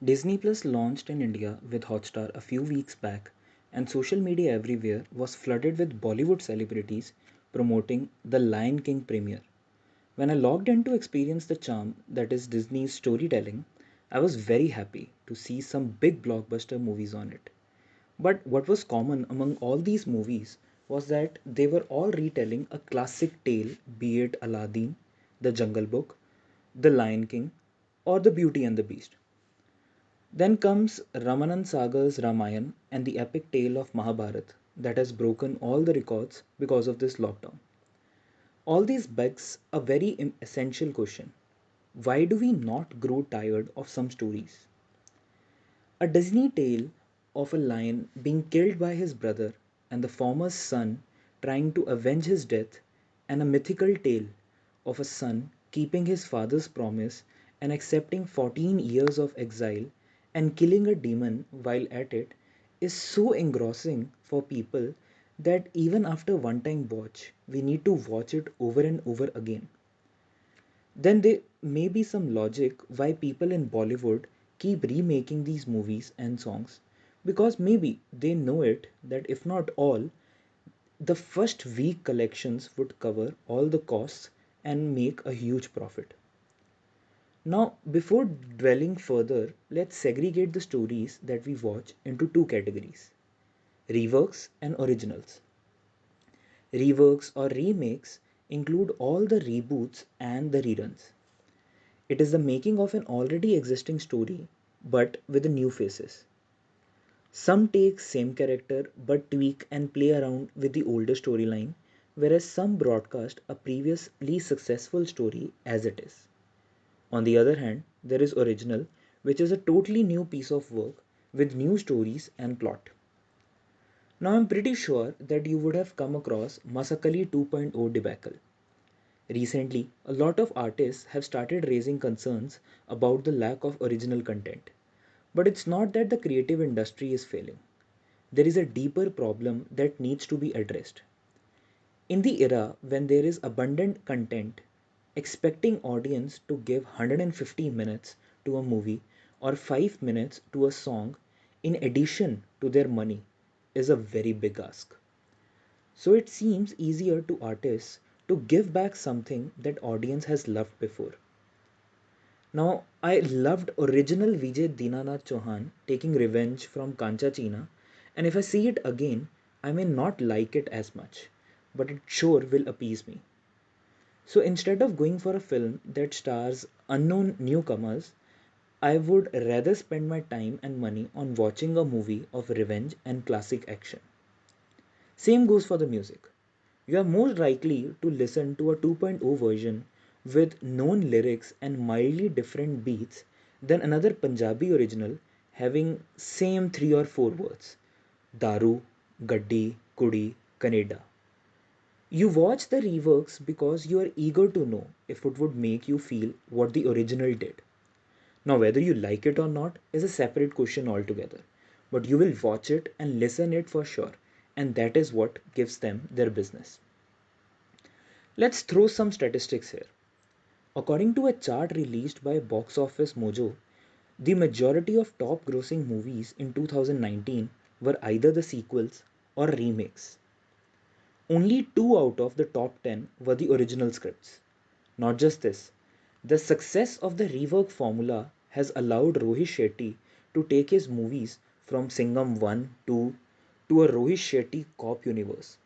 Disney Plus launched in India with Hotstar a few weeks back, and social media everywhere was flooded with Bollywood celebrities promoting the Lion King premiere. When I logged in to experience the charm that is Disney's storytelling, I was very happy to see some big blockbuster movies on it. But what was common among all these movies was that they were all retelling a classic tale, be it Aladdin, The Jungle Book, The Lion King, or The Beauty and the Beast. Then comes Ramanand Sagar's Ramayan and the epic tale of Mahabharat that has broken all the records because of this lockdown. All these begs a very essential question. Why do we not grow tired of some stories? A Disney tale of a lion being killed by his brother and the former's son trying to avenge his death, and a mythical tale of a son keeping his father's promise and accepting 14 years of exile and killing a demon while at it is so engrossing for people that even after one time watch, we need to watch it over and over again. Then there may be some logic why people in Bollywood keep remaking these movies and songs, because maybe they know it that if not all, the first week collections would cover all the costs and make a huge profit. Now, before dwelling further, let's segregate the stories that we watch into two categories: reworks and originals. Reworks or remakes include all the reboots and the reruns. It is the making of an already existing story but with the new faces. Some take same character but tweak and play around with the older storyline, whereas some broadcast a previously successful story as it is. On the other hand, there is original, which is a totally new piece of work with new stories and plot. Now I'm pretty sure that you would have come across Masakali 2.0 debacle. Recently, a lot of artists have started raising concerns about the lack of original content. But it's not that the creative industry is failing. There is a deeper problem that needs to be addressed. In the era when there is abundant content, expecting audience to give 150 minutes to a movie or 5 minutes to a song in addition to their money is a very big ask. So it seems easier to artists to give back something that audience has loved before. Now, I loved original Vijay Dinanath Chauhan taking revenge from Kancha China, and if I see it again, I may not like it as much, but it sure will appease me. So instead of going for a film that stars unknown newcomers, I would rather spend my time and money on watching a movie of revenge and classic action. Same goes for the music. You are more likely to listen to a 2.0 version with known lyrics and mildly different beats than another Punjabi original having same 3 or 4 words: Daru, Gaddi, Kudi, Canada. You watch the reworks because you are eager to know if it would make you feel what the original did. Now, whether you like it or not is a separate question altogether, but you will watch it and listen it for sure, and that is what gives them their business. Let's throw some statistics here. According to a chart released by Box Office Mojo, the majority of top grossing movies in 2019 were either the sequels or remakes. Only 2 out of the top 10 were the original scripts. Not just this, the success of the rework formula has allowed Rohit Shetty to take his movies from Singham 1, 2 to a Rohit Shetty cop universe.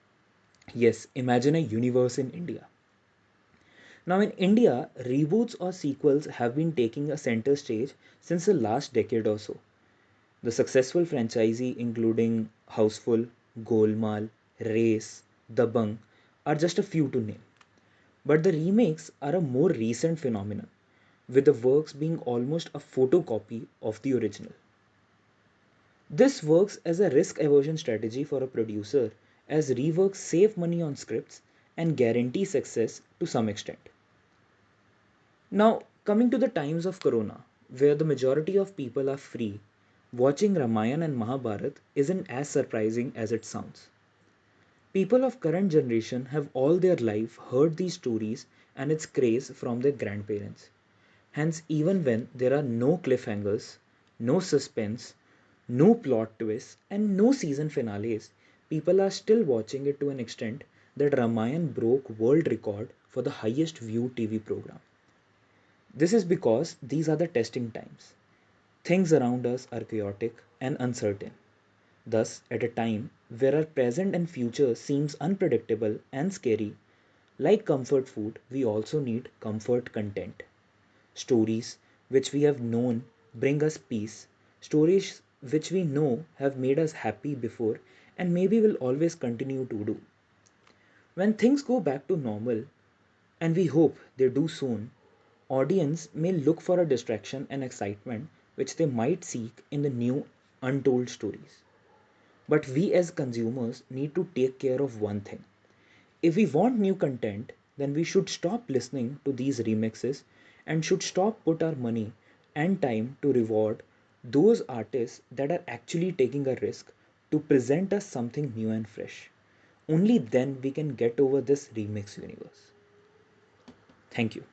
Yes, imagine a universe in India. Now, in India, reboots or sequels have been taking a center stage since the last decade or so. The successful franchisee, including Houseful, Golmaal, Race, Dabang, are just a few to name. But the remakes are a more recent phenomenon, with the works being almost a photocopy of the original. This works as a risk aversion strategy for a producer, as reworks save money on scripts and guarantee success to some extent. Now, coming to the times of Corona, where the majority of people are free, watching Ramayana and Mahabharat isn't as surprising as it sounds. People of current generation have all their life heard these stories and its craze from their grandparents. Hence, even when there are no cliffhangers, no suspense, no plot twists, and no season finales, people are still watching it to an extent that Ramayan broke world record for the highest viewed TV program. This is because these are the testing times. Things around us are chaotic and uncertain. Thus, at a time where our present and future seems unpredictable and scary, like comfort food, we also need comfort content. Stories which we have known bring us peace. Stories which we know have made us happy before and maybe will always continue to do. When things go back to normal, and we hope they do soon, audience may look for a distraction and excitement which they might seek in the new untold stories. But we as consumers need to take care of one thing. If we want new content, then we should stop listening to these remixes and should stop put our money and time to reward those artists that are actually taking a risk to present us something new and fresh. Only then we can get over this remix universe. Thank you.